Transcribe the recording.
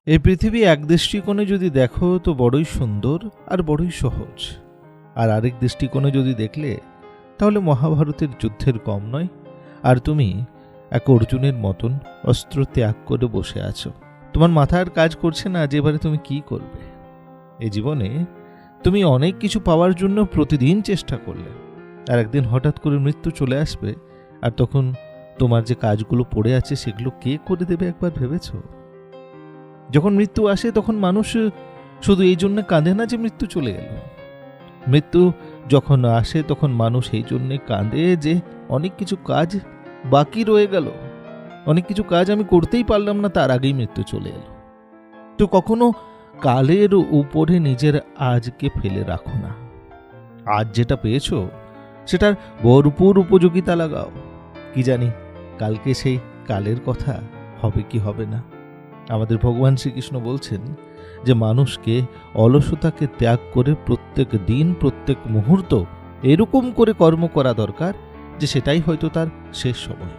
এই পৃথিবী এক দৃষ্টিকোণে যদি দেখো তো বড়ই সুন্দর আর বড়ই সহজ, আর আরেক দৃষ্টিকোণে যদি দেখলে তাহলে মহাভারতের যুদ্ধের কম নয়, আর তুমি এক অর্জুনের মতন অস্ত্র ত্যাগ করে বসে আছো। তোমার মাথা আর কাজ করছে না যে এবারে তুমি কি করবে। এই জীবনে তুমি অনেক কিছু পাওয়ার জন্য প্রতিদিন চেষ্টা করলে, আর একদিন হঠাৎ করে মৃত্যু চলে আসবে, আর তখন তোমার যে কাজগুলো পড়ে আছে সেগুলো কে করে দেবে একবার ভেবেছো? যখন মৃত্যু আসে তখন মানুষ শুধু এই জন্য কাঁদে না যে মৃত্যু চলে গেল। মৃত্যু যখন আসে তখন মানুষ এই জন্যে কাঁদে যে অনেক কিছু কাজ বাকি রয়ে গেল, অনেক কিছু কাজ আমি করতেই পারলাম না, তার আগেই মৃত্যু চলে এলো। তো কখনো কালের উপরে নিজের আজকে ফেলে রাখো না। আজ যেটা পেয়েছো সেটার ভরপুর উপযোগিতা লাগাও। কি জানি কালকে সেই কালের কথা হবে কি হবে না। আমাদের ভগবান শ্রীকৃষ্ণ বলছেন যে মানুষকে অলসতাকে ত্যাগ করে প্রত্যেক দিন প্রত্যেক মুহূর্ত এরকম করে কর্ম করা দরকার যে সেটাই হয়তো তার শেষ সময়।